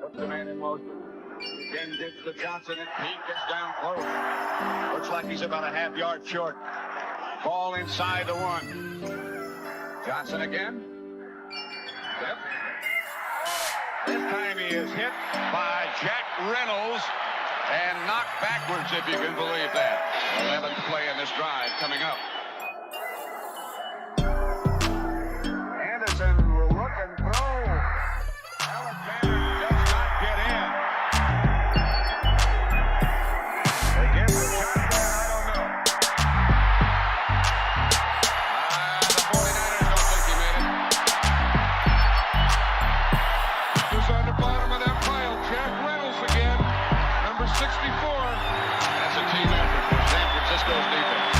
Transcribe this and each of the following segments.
Puts the man in motion. Again dips to Johnson, and he gets down close. Looks like he's about a half yard short. Ball inside the one. Johnson again. Yep. This time he is hit by Jack Reynolds and knocked backwards, if you can believe that. 11th play in this drive coming up. Anderson will look and throw. Alexander does not get in. They give the touchdown, I don't know. The 49ers don't think he made it. Who's on the bottom of that pile? Jack Reynolds again, number 64. That's a team effort for San Francisco's defense.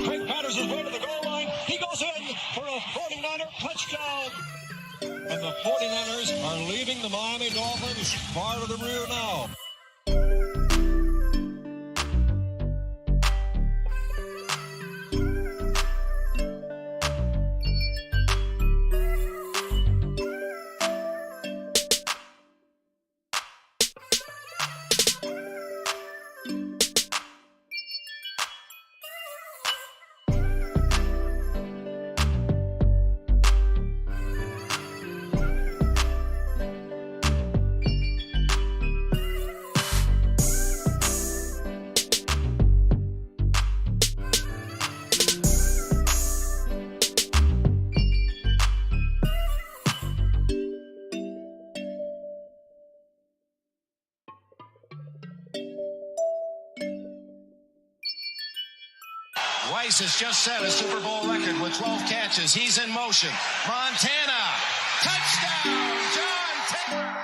Craig Patterson's way to the goal line. He goes in for a 49er touchdown. And the 49ers are leaving the Miami Dolphins far to the rear now. Weiss has just set a Super Bowl record with 12 catches. He's in motion. Montana, touchdown, John Taylor.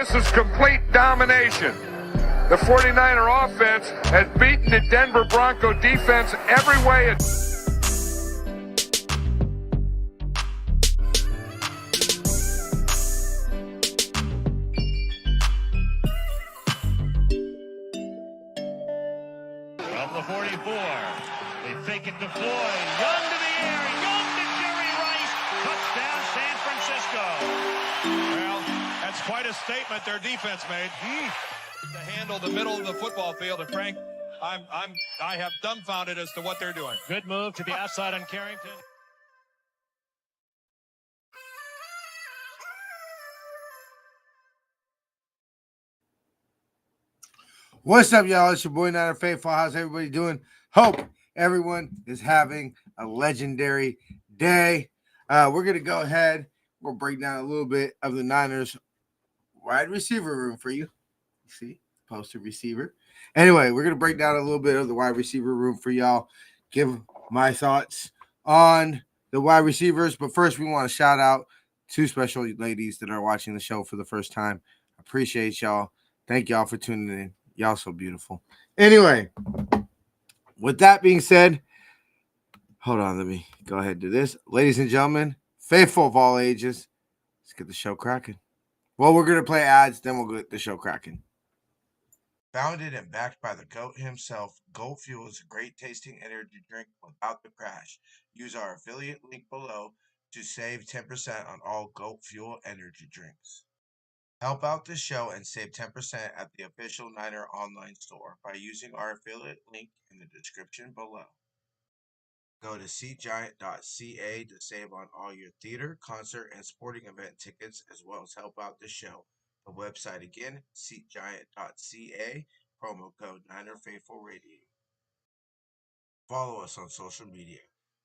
This is complete domination. The 49er offense has beaten the Denver Bronco defense every way it... From the 44, they fake it to Floyd. Young to the air, Young to Jerry Rice. Touchdown, San Francisco. Well, that's quite a statement their defense made. To handle the middle of the football field. And Frank, I have dumbfounded as to what they're doing. Good move to the outside on Carrington. What's up, y'all? It's your boy Niner Faithful. How's everybody doing? Hope everyone is having a legendary day. We're going to go ahead. We'll break down a little bit of the Niners wide receiver room for you. See, posted receiver. Anyway, we're going to break down a little bit of the wide receiver room for y'all. Give my thoughts on the wide receivers. But first, we want to shout out two special ladies that are watching the show for the first time. Appreciate y'all. Thank y'all for tuning in. Y'all so beautiful. Anyway, with that being said, hold on. Let me go ahead and do this. Ladies and gentlemen, faithful of all ages, let's get the show cracking. Well, we're going to play ads, then we'll get the show cracking. Founded and backed by the GOAT himself, Goat Fuel is a great tasting energy drink without the crash. Use our affiliate link below to save 10% on all Goat Fuel energy drinks. Help out the show and save 10% at the official Niner online store by using our affiliate link in the description below. Go to seatgiant.ca to save on all your theater, concert, and sporting event tickets, as well as help out the show. The website again, seatgiant.ca, promo code Niner Faithful Radio. Follow us on social media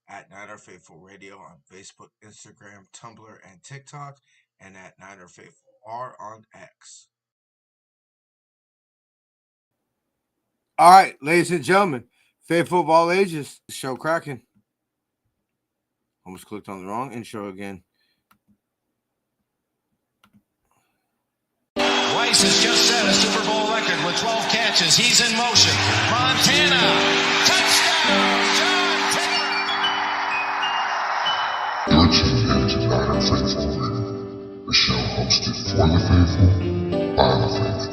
at Niner Faithful Radio on Facebook, Instagram, Tumblr, and TikTok, and at Niner Faithful R on X. All right, ladies and gentlemen, faithful of all ages, the show cracking. Almost clicked on the wrong intro again. Weiss has just set a Super Bowl record with 12 catches. He's in motion. Montana. Touchdown, John Taylor. You're tuned in to Niner Faithful Radio, the show hosted for the faithful, by the faithful.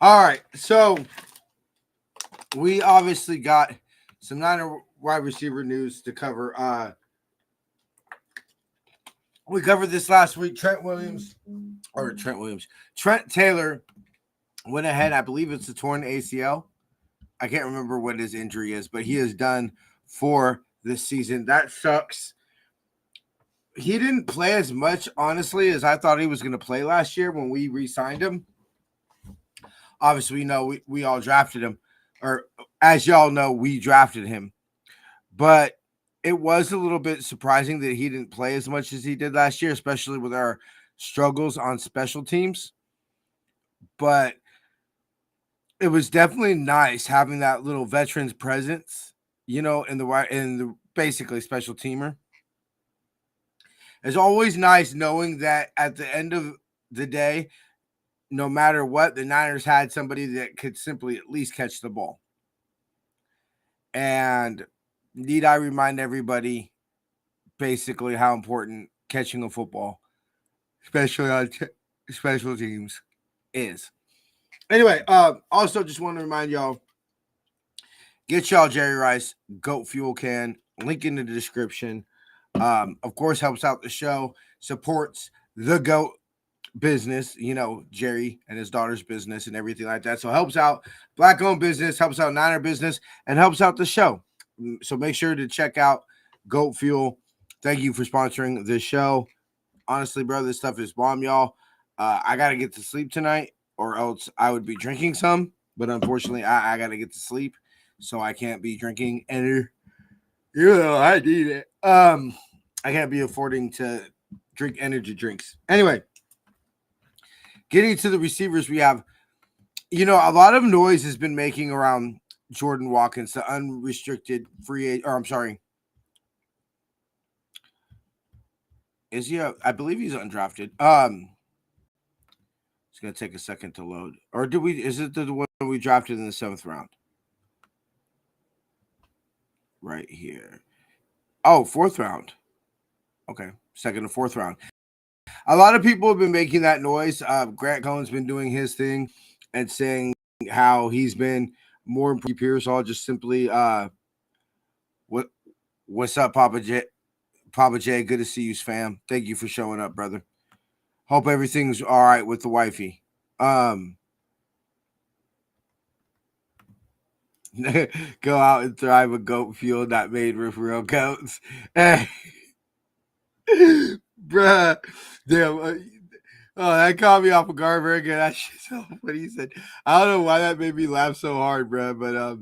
All right, so we obviously got some Niner wide receiver news to cover. We covered this last week. Trent Taylor went ahead. I believe it's a torn ACL. I can't remember what his injury is, but he is done for this season. That sucks. He didn't play as much, honestly, as I thought he was going to play last year when we re-signed him. Obviously, we know we all drafted him, or as y'all know, we drafted him. But it was a little bit surprising that he didn't play as much as he did last year, especially with our struggles on special teams. But it was definitely nice having that little veterans presence, in the basically special teamer. It's always nice knowing that at the end of the day, no matter what, the Niners had somebody that could simply at least catch the ball. And need I remind everybody basically how important catching a football, especially on special teams, is. Anyway, also just want to remind y'all, get y'all Jerry Rice Goat Fuel can, link in the description. Of course, helps out the show, supports the GOAT business, Jerry and his daughter's business and everything like that. So helps out Black-owned business, helps out Niner business, and helps out the show. So make sure to check out Goat Fuel. Thank you for sponsoring this show. Honestly, bro, this stuff is bomb, y'all. I got to get to sleep tonight or else I would be drinking some. But unfortunately, I got to get to sleep, so I can't be drinking any. I need it. I can't be affording to drink energy drinks. Anyway, getting to the receivers, we have, a lot of noise has been making around Jordan Watkins, the unrestricted free agent, or I'm sorry. Is he I believe he's undrafted. Just gonna take a second to load. Or did we? Is it the one we drafted in the 7th round? Right here. Oh, 4th round. Okay, 2nd and 4th round. A lot of people have been making that noise. Grant Cohn's been doing his thing and saying how he's been more improved. Pearsall just simply what's up, Papa J? Papa J, good to see you, fam. Thank you for showing up, brother. Hope everything's all right with the wifey. Go out and thrive a goat field not made with real goats. Bruh. Damn. That caught me off of guard very good. That shit's so funny. He said, I don't know why that made me laugh so hard, bruh, but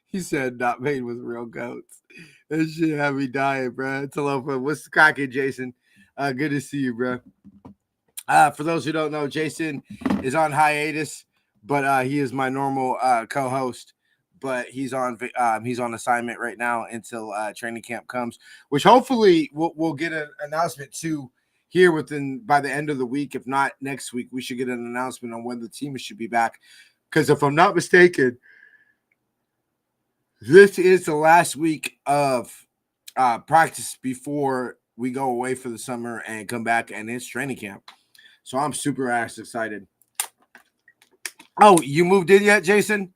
he said not made with real goats. That shit had me dying, bruh. It's a lot of fun. What's cracking, Jason? Good to see you, bruh. For those who don't know, Jason is on hiatus, but he is my normal co-host. But he's on assignment right now until training camp comes, which hopefully we'll get an announcement to here by the end of the week. If not next week, we should get an announcement on when the team should be back. Because if I'm not mistaken, this is the last week of practice before we go away for the summer and come back, and it's training camp. So I'm super ass excited. Oh, you moved in yet, Jason?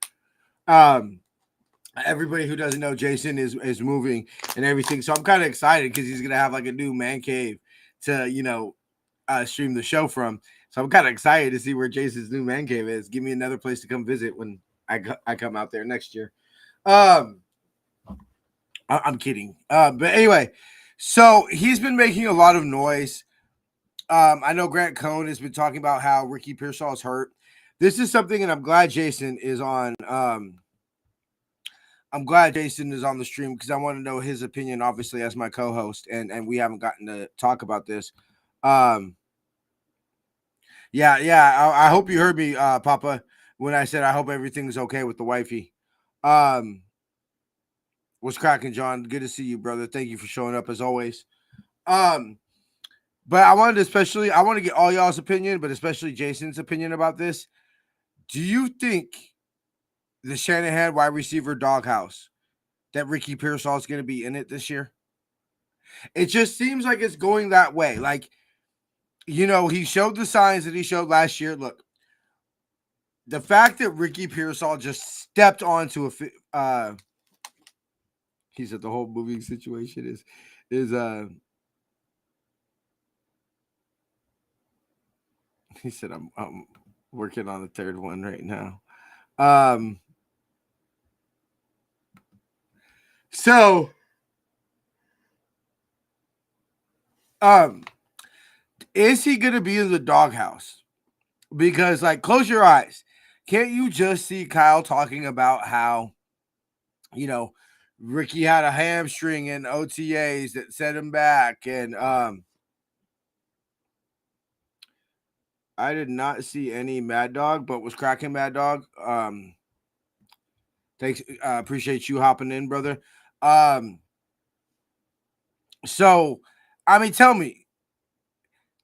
Everybody who doesn't know, Jason is moving and everything. So I'm kind of excited because he's gonna have like a new man cave to stream the show from. So I'm kind of excited to see where Jason's new man cave is. Give me another place to come visit when I come out there next year. I'm kidding. But anyway, so he's been making a lot of noise. I know Grant Cohn has been talking about how Ricky Pearsall is hurt. This is something, and I'm glad Jason is on. I'm glad Jason is on the stream because I want to know his opinion, obviously, as my co-host, and we haven't gotten to talk about this. I hope you heard me, Papa, when I said I hope everything's okay with the wifey. What's cracking, John? Good to see you, brother. Thank you for showing up as always. But I want to get all y'all's opinion, but especially Jason's opinion about this. Do you think the Shanahan wide receiver doghouse that Ricky Pearsall is going to be in it this year? It just seems like it's going that way. Like, he showed the signs that he showed last year. Look, the fact that Ricky Pearsall just stepped onto he said the whole moving situation is he said I'm working on the third one right now. So is he gonna be in the doghouse? Because, like, close your eyes. Can't you just see Kyle talking about how, Ricky had a hamstring in OTAs that set him back, and I did not see any Mad Dog, but was cracking Mad Dog. Thanks, appreciate you hopping in, brother. So, I mean, tell me,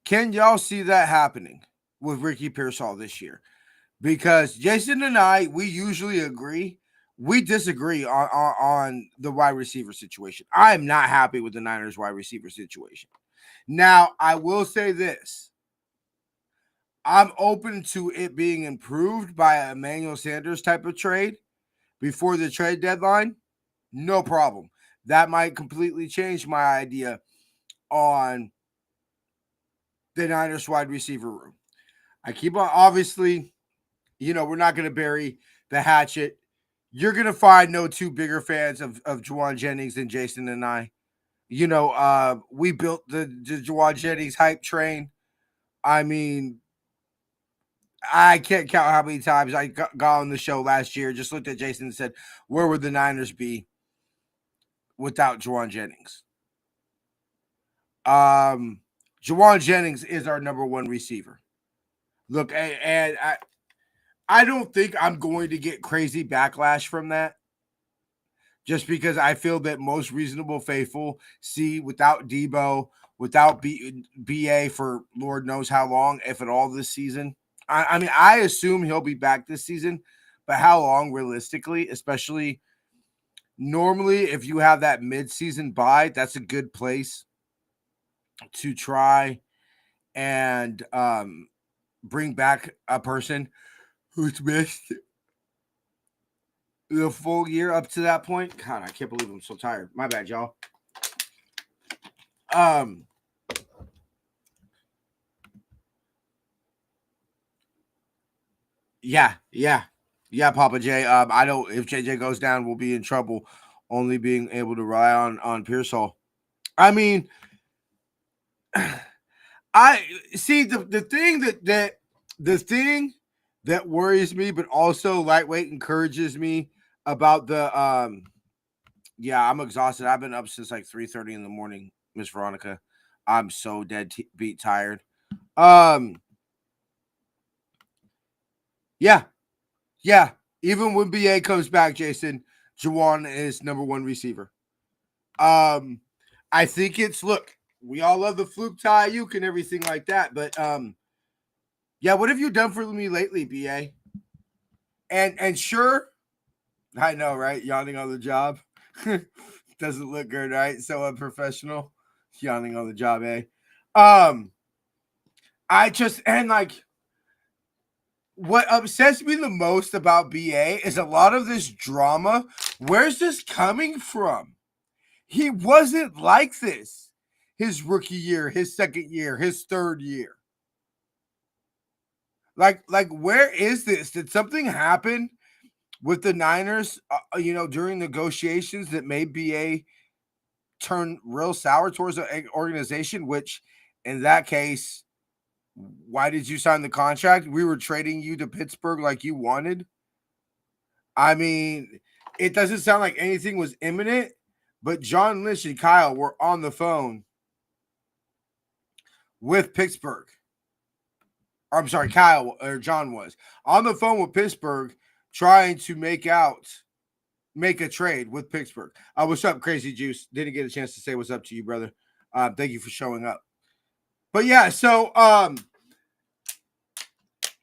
can y'all see that happening with Ricky Pearsall this year? Because Jason and I, we usually agree. We disagree on the wide receiver situation. I am not happy with the Niners wide receiver situation. Now, I will say this. I'm open to it being improved by a Emmanuel Sanders type of trade before the trade deadline. No problem. That might completely change my idea on the Niners wide receiver room. I keep on, obviously, we're not going to bury the hatchet. You're going to find no two bigger fans of Jauan Jennings than Jason and I. We built the Jauan Jennings hype train. I mean, I can't count how many times I got on the show last year, just looked at Jason and said, where would the Niners be without Jauan Jennings? Jauan Jennings is our number one receiver. Look, and I don't think I'm going to get crazy backlash from that, just because I feel that most reasonable faithful see without Debo, without BA for Lord knows how long, if at all, this season, I mean, I assume he'll be back this season, but how long realistically, especially normally if you have that mid-season bye, that's a good place to try and bring back a person who's missed the full year up to that point. God, I can't believe I'm so tired. My bad, y'all. Yeah, Papa J. I know if JJ goes down, we'll be in trouble. Only being able to rely on Pearsall. I mean, I see the thing that worries me, but also lightweight encourages me about the Yeah, I'm exhausted. I've been up since like 3:30 in the morning, Miss Veronica. I'm so dead beat tired. Yeah. Even when BA comes back, Jason, Juwan is number one receiver. I think look, we all love the fluke tie, Ayuk and everything like that, but yeah, what have you done for me lately, BA? And sure, I know, right? Yawning on the job. Doesn't look good, right? So unprofessional. Yawning on the job, eh? What upsets me the most about BA is a lot of this drama. Where's this coming from? He wasn't like this his rookie year, his second year, his third year. Like where is this? Did something happen with the Niners, during negotiations that made BA turn real sour towards the organization, which in that case, why did you sign the contract? We were trading you to Pittsburgh like you wanted. I mean, it doesn't sound like anything was imminent, but John Lynch and Kyle were on the phone with Pittsburgh. I'm sorry, Kyle or John was on the phone with Pittsburgh trying to make a trade with Pittsburgh. What's up, Crazy Juice? Didn't get a chance to say what's up to you, brother. Thank you for showing up. But yeah, so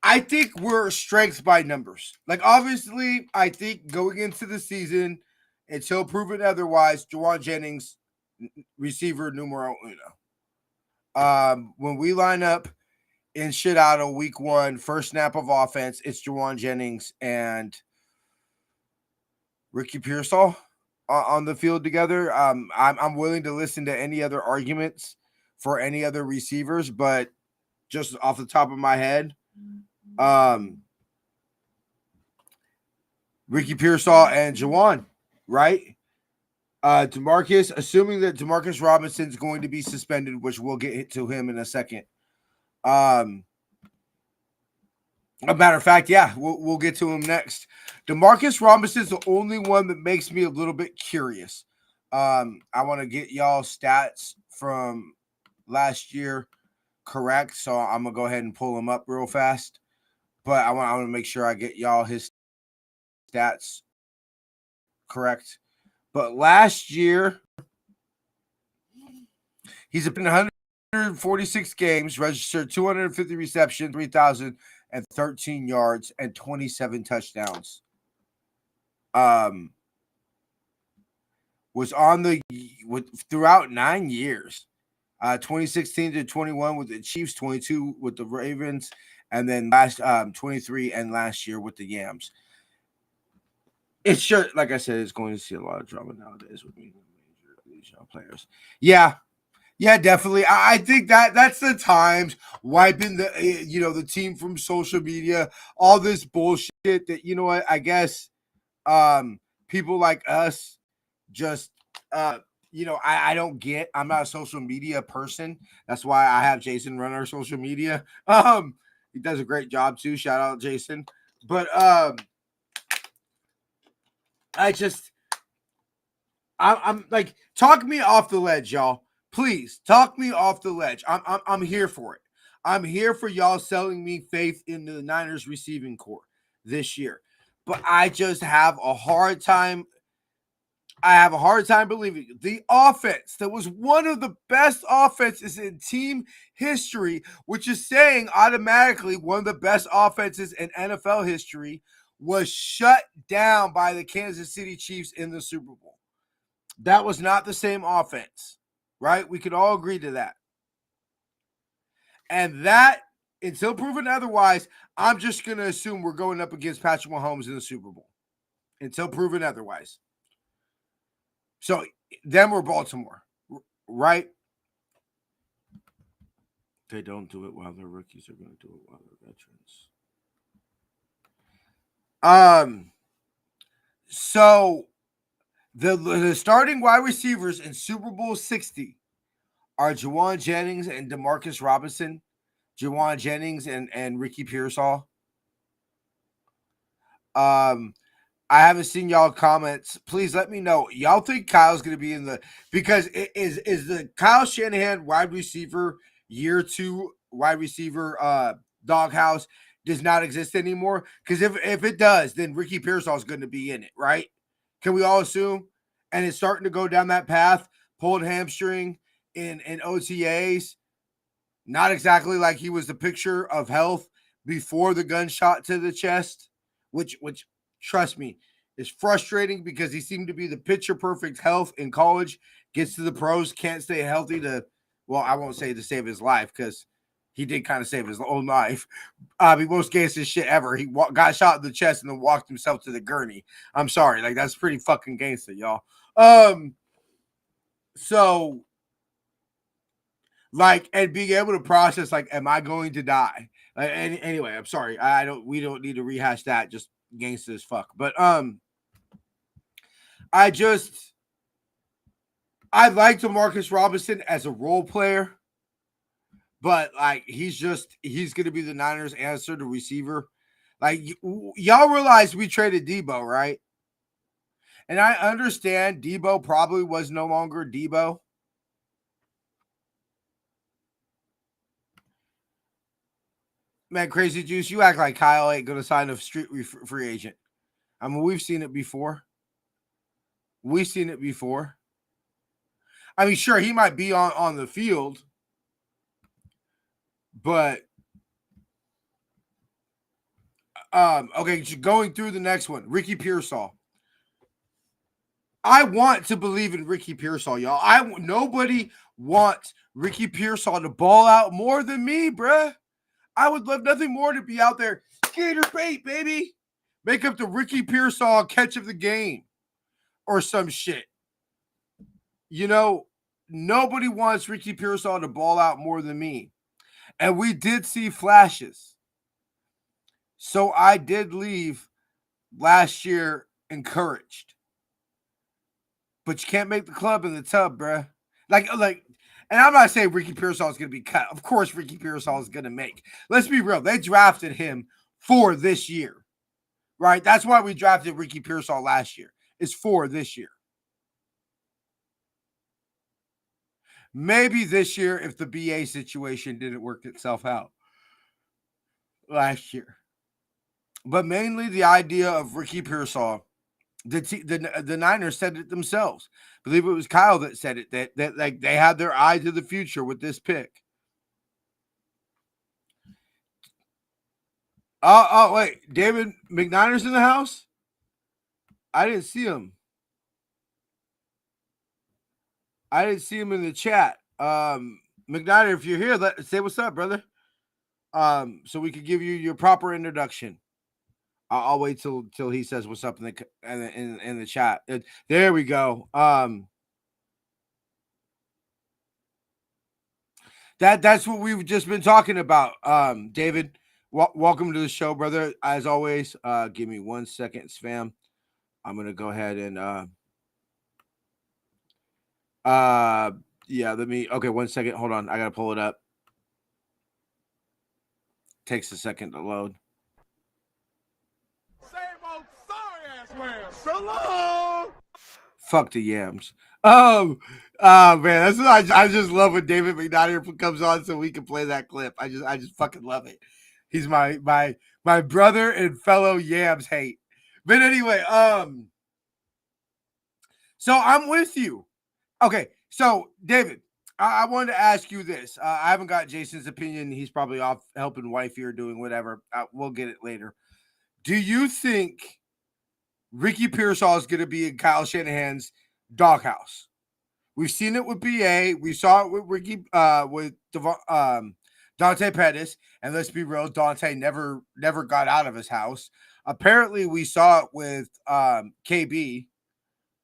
I think we're strength by numbers. Like, obviously, I think going into the season, until proven otherwise, Juwan Jennings, receiver numero uno. When we line up in shit out of week one, first snap of offense, it's Juwan Jennings and Ricky Pearsall on the field together. I'm willing to listen to any other arguments for any other receivers, but just off the top of my head, Ricky Pearsall and Juwan, right? DeMarcus, assuming that DeMarcus Robinson's going to be suspended, which we'll get to him in a second. A matter of fact, yeah, we'll get to him next. DeMarcus Robinson's the only one that makes me a little bit curious. I want to get y'all stats from last year correct, so I'm gonna go ahead and pull them up real fast. But I want to make sure I get y'all his stats correct. But last year, he's been 146 games, registered 250 receptions, 3,013 yards, and 27 touchdowns. Was on throughout 9 years, 2016 to 21 with the Chiefs, 22 with the Ravens, and then last 23 and last year with the Yams. It's sure, like I said, it's going to see a lot of drama nowadays with these young players. Yeah, definitely. I think that's the times wiping the team from social media, all this bullshit that, you know what, I guess people like us just I don't get. I'm not a social media person. That's why I have Jason run our social media. He does a great job too. Shout out Jason. But I'm like, talk me off the ledge, y'all. Please talk me off the ledge. I'm here for it. I'm here for y'all selling me faith in the Niners receiving corps this year. But I just have a hard time I have a hard time believing the offense that was one of the best offenses in team history, which is saying automatically one of the best offenses in NFL history, was shut down by the Kansas City Chiefs in the Super Bowl. That was not the same offense, right? We could all agree to that. And that, until proven otherwise, I'm just going to assume we're going up against Patrick Mahomes in the Super Bowl. Until proven otherwise. So then we're Baltimore, right? They don't do it while they're rookies. They're going to do it while they're veterans. So the starting wide receivers in Super Bowl 60 are Juwan Jennings and Demarcus Robinson, Juwan Jennings and Ricky Pearsall. I haven't seen y'all comments. Please let me know. Y'all think Kyle's going to be in the – because is the Kyle Shanahan wide receiver year 2 wide receiver doghouse does not exist anymore? Because if it does, then Ricky Pearsall is going to be in it, right? Can we all assume? And it's starting to go down that path. Pulled hamstring in OTAs. Not exactly like he was the picture of health before the gunshot to the chest, which trust me, is frustrating because he seemed to be the picture perfect health in college, gets to the pros, can't stay healthy well, I won't say to save his life because he did kind of save his own life. He most gangster shit ever. He got shot in the chest and then walked himself to the gurney. I'm sorry. Like, that's pretty fucking gangster, y'all. So, like, and being able to process, like, am I going to die? Like, anyway, I'm sorry. We don't need to rehash that. Just gangster as fuck. But I like Demarcus Robinson as a role player, but like he's gonna be the Niners' answer to receiver. Like y'all realize we traded Debo, right? And I understand Debo probably was no longer Debo. Man, Crazy Juice, you act like Kyle ain't gonna sign a street free agent. I mean, we've seen it before. I mean, sure, he might be on the field, but okay, going through the next one, Ricky Pearsall. I want to believe in Ricky Pearsall, y'all. Nobody wants Ricky Pearsall to ball out more than me, bruh. I would love nothing more to be out there. Gator bait, baby. Make up the Ricky Pearsall catch of the game or some shit. You know, nobody wants Ricky Pearsall to ball out more than me. And we did see flashes. So I did leave last year encouraged. But you can't make the club in the tub, bruh. Like, and I'm not saying Ricky Pearsall is going to be cut. Of course, Ricky Pearsall is going to make. Let's be real. They drafted him for this year, right? That's why we drafted Ricky Pearsall last year. It's for this year. Maybe this year if the BA situation didn't work itself out last year. But mainly the idea of Ricky Pearsall. The Niners said it themselves. I believe it was Kyle that said it, that like they had their eye to the future with this pick. Oh, wait. David McNiner's in the house? I didn't see him. I didn't see him in the chat. McNiner, if you're here, say what's up, brother. So we could give you your proper introduction. I'll wait till he says what's up in the chat. There we go. That's what we've just been talking about. David, welcome to the show, brother. As always, give me 1 second, spam. I'm gonna go ahead and okay, 1 second. Hold on, I gotta pull it up. Takes a second to load. Hello. Fuck the yams. Man, that's what I just love when David McNider comes on so we can play that clip. I just fucking love it. He's my brother and fellow yams hate. But anyway, So I'm with you. Okay, so David, I wanted to ask you this. I haven't got Jason's opinion. He's probably off helping wifey or doing whatever. We'll get it later. Do you think Ricky Pearsall is going to be in Kyle Shanahan's doghouse? We've seen it with BA. We saw it with Ricky, Dante Pettis, and let's be real, Dante never got out of his house. Apparently, we saw it with KB,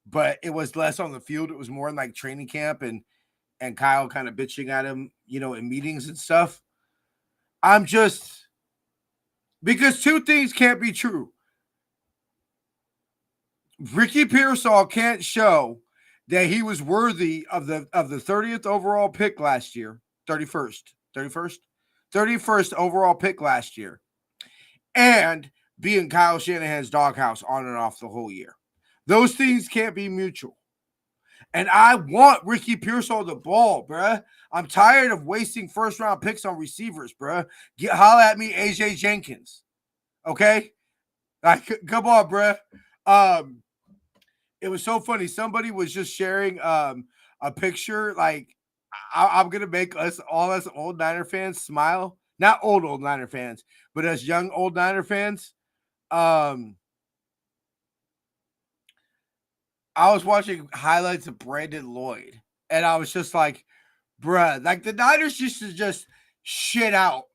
but it was less on the field. It was more in like training camp and Kyle kind of bitching at him, in meetings and stuff. I'm just because two things can't be true. Ricky Pearsall can't show that he was worthy of the 30th overall pick last year, 31st overall pick last year, and be in Kyle Shanahan's doghouse on and off the whole year. Those things can't be mutual. And I want Ricky Pearsall the ball, bruh. I'm tired of wasting first-round picks on receivers, bruh. Holla at me, AJ Jenkins. Okay? Like, come on, bruh. It was so funny. Somebody was just sharing a picture. Like, I'm going to make us old Niner fans smile. Not old Niner fans, but as young old Niner fans. I was watching highlights of Brandon Lloyd, and I was just like, bruh, like the Niners used to just shit out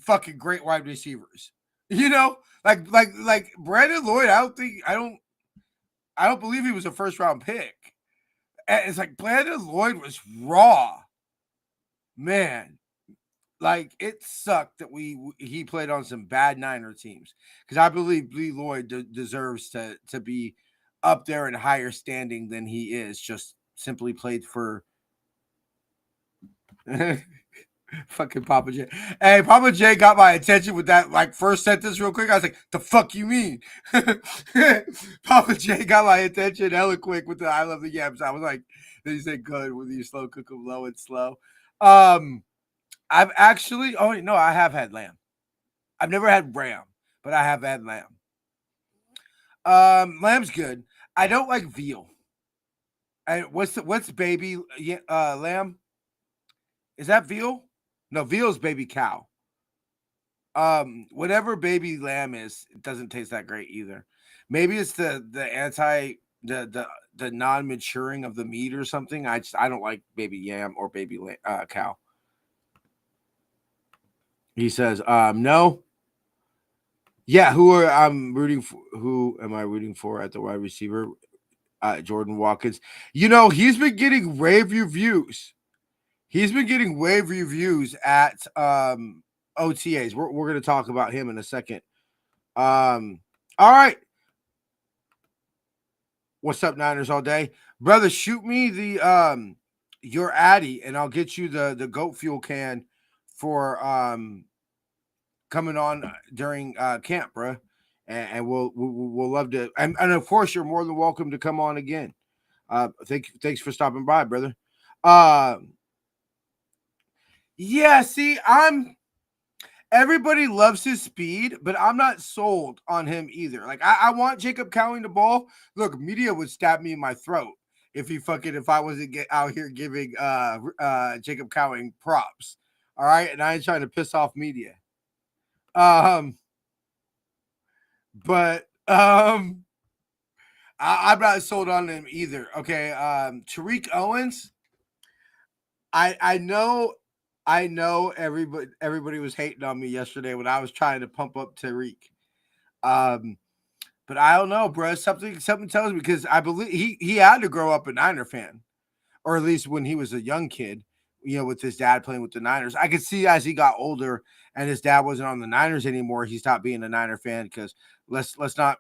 fucking great wide receivers. Like Brandon Lloyd, I don't believe he was a first round pick. And it's like Brandon Lloyd was raw. Man, like it sucked that he played on some bad Niner teams because I believe Lee Lloyd deserves to be up there in higher standing than he is. Just simply played for fucking Papa J. Hey, Papa J got my attention with that like first sentence real quick. I was like, the fuck you mean? Papa J got my attention hella quick with the I love the yams. I was like, he said good with you slow, cook them low and slow. I've actually, I have had lamb. I've never had ram, but I have had lamb. Lamb's good. I don't like veal. And what's baby lamb? Is that veal? No, veal's baby cow. Whatever baby lamb is, it doesn't taste that great either. Maybe it's the non-maturing of the meat or something. I don't like baby yam or baby cow. He says, no. Yeah, who am I rooting for at the wide receiver? Jordan Watkins. He's been getting rave reviews. He's been getting rave reviews at OTAs. We're going to talk about him in a second. All right. What's up, Niners all day? Brother, shoot me the your Addy, and I'll get you the goat fuel can for coming on during camp, bro. And we'll love to. And of course, you're more than welcome to come on again. Thanks for stopping by, brother. Yeah, see, everybody loves his speed, but I'm not sold on him either. Like, I want Jacob Cowing the ball. Look, media would stab me in my throat if I wasn't out here giving Jacob Cowing props. All right, and I ain't trying to piss off media. But I'm not sold on him either. Okay, Tariq Owens. I know everybody was hating on me yesterday when I was trying to pump up Tariq. But I don't know, bro. Something tells me, because I believe he had to grow up a Niner fan, or at least when he was a young kid, with his dad playing with the Niners. I could see as he got older and his dad wasn't on the Niners anymore, he stopped being a Niner fan, because let's not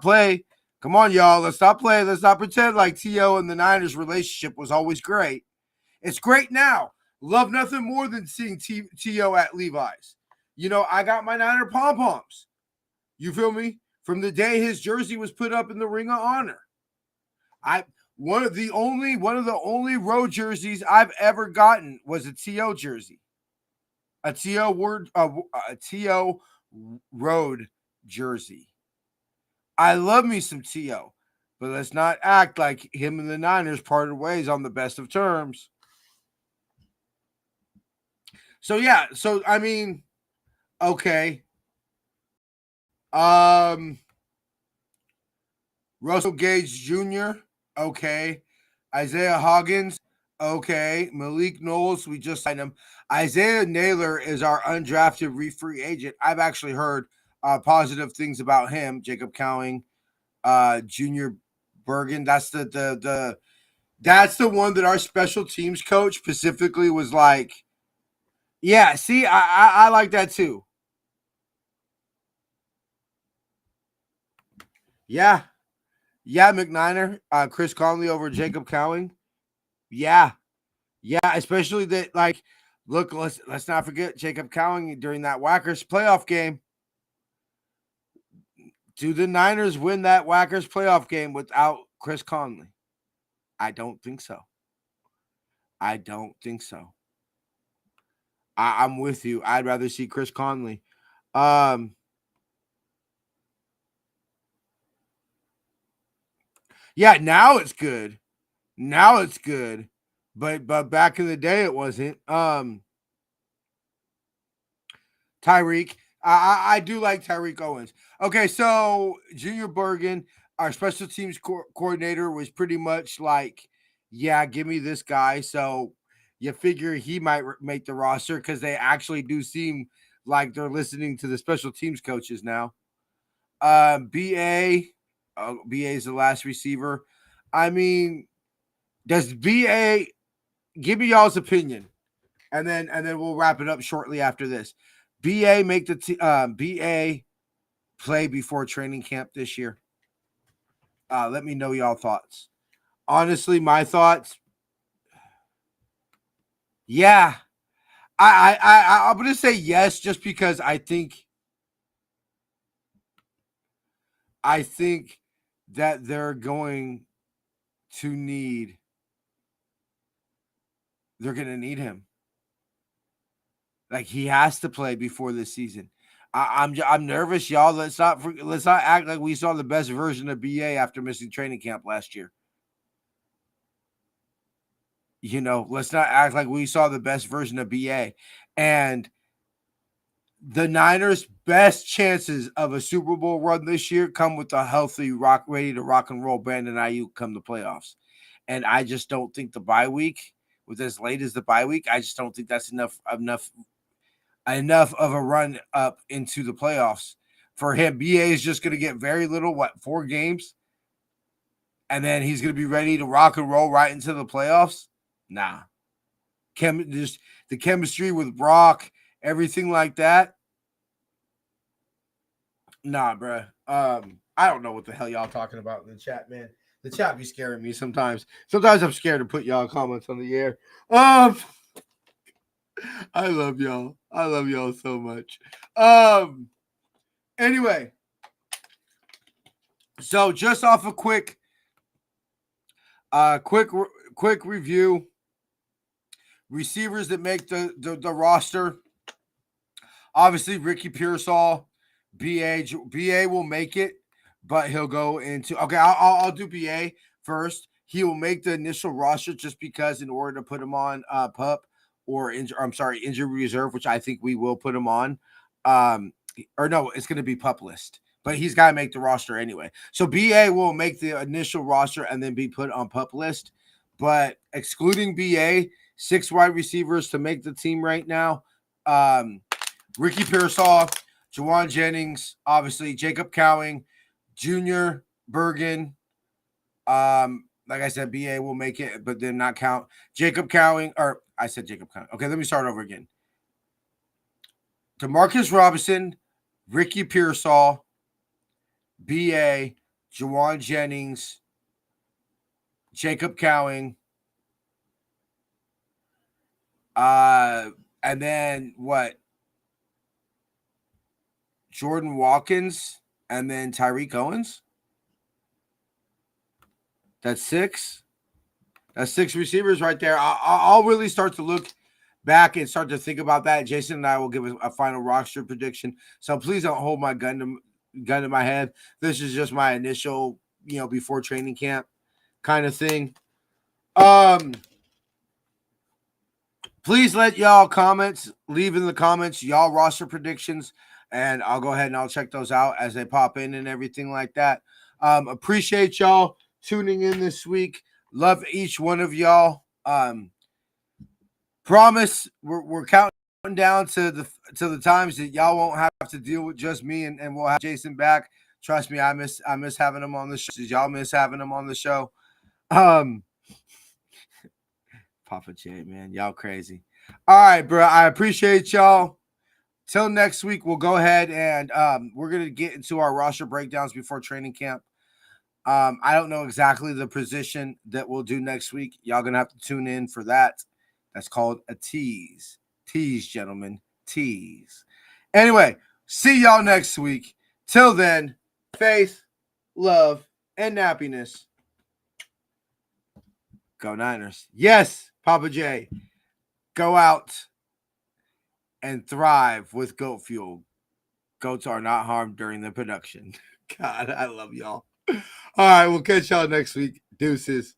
play. Come on, y'all. Let's not play. Let's not pretend like T.O. and the Niners relationship was always great. It's great now. Love nothing more than seeing T.O. at Levi's. I got my Niner pom-poms. You feel me? From the day his jersey was put up in the Ring of Honor. One of the only road jerseys I've ever gotten was a T.O. jersey. A T.O. road jersey. I love me some T.O. but let's not act like him and the Niners parted ways on the best of terms. So yeah, so I mean, okay. Russell Gage Jr., okay. Isaiah Hoggins, okay. Malik Knowles, we just signed him. Isaiah Naylor is our undrafted free agent. I've actually heard positive things about him. Jacob Cowing, Junior Bergen. That's that's the one that our special teams coach specifically was like, yeah, see, I like that too. Yeah. Yeah, McNiner, Chris Conley over Jacob Cowing. Yeah. Yeah, especially that, like, look, let's not forget Jacob Cowing during that Whackers playoff game. Do the Niners win that Whackers playoff game without Chris Conley? I don't think so. I don't think so. I'm with you. I'd rather see Chris Conley. Yeah, now it's good. Now it's good. But back in the day it wasn't. Tyreek. I do like Tyreek Owens. Okay, so Junior Bergen, our special teams coordinator, was pretty much like, yeah, give me this guy. So you figure he might make the roster because they actually do seem like they're listening to the special teams coaches now. BA is the last receiver. I mean, does BA, give me y'all's opinion, and then we'll wrap it up shortly after this. BA make the BA play before training camp this year? Let me know y'all thoughts. Honestly, my thoughts. Yeah, I'm gonna say yes, just because I think that they're going to need. They're gonna need him. Like, he has to play before this season. I'm nervous, y'all. Let's not act like we saw the best version of BA after missing training camp last year. You know, let's not act like we saw the best version of BA. And the Niners' best chances of a Super Bowl run this year come with a healthy, ready to rock and roll Brandon Ayuk come the playoffs. And I just don't think the bye week, with as late as the bye week, I just don't think that's enough of a run up into the playoffs for him. BA is just going to get very little, 4 games? And then he's going to be ready to rock and roll right into the playoffs? Nah. Just the chemistry with Brock, everything like that. Nah, bro. I don't know what the hell y'all talking about in the chat, man. The chat be scaring me sometimes. Sometimes I'm scared to put y'all comments on the air. I love y'all. I love y'all so much. Anyway, so just off a quick review. Receivers that make the roster. Obviously, Ricky Pearsall, BA will make it, but he'll go into. Okay, I'll do BA first. He will make the initial roster just because in order to put him on PUP or injury reserve, which I think we will put him on. Or no, it's going to be PUP list, but he's got to make the roster anyway. So BA will make the initial roster and then be put on PUP list. But excluding BA, 6 wide receivers to make the team right now. Ricky Pearsall, Juwan Jennings, obviously Jacob Cowing, Junior Bergen. Like I said, BA will make it, but then not count. Jacob Cowing, or I said Jacob Cowing. Okay, let me start over again. Demarcus Robinson, Ricky Pearsall, BA, Juwan Jennings, Jacob Cowing, and then what? Jordan Watkins, and then Tyreek Owens. That's 6. That's 6 receivers right there. I'll really start to look back and start to think about that. Jason and I will give a final roster prediction. So please don't hold my gun to my head. This is just my initial before training camp kind of thing. Please let y'all leave in the comments y'all roster predictions, and I'll go ahead and I'll check those out as they pop in and everything like that. Appreciate y'all tuning in this week. Love each one of y'all. Promise we're counting down to the times that y'all won't have to deal with just me, and we'll have Jason back. Trust me, I miss having him on the show. Y'all miss having him on the show. Papa J, man, y'all crazy. All right, bro. I appreciate y'all. Till next week, we'll go ahead and we're gonna get into our roster breakdowns before training camp. I don't know exactly the position that we'll do next week. Y'all gonna have to tune in for that. That's called a tease. Tease, gentlemen. Tease. Anyway, see y'all next week. Till then, faith, love, and happiness. Go Niners. Yes, Papa J. Go out and thrive with goat fuel. Goats are not harmed during the production. God, I love y'all. All right, we'll catch y'all next week. Deuces.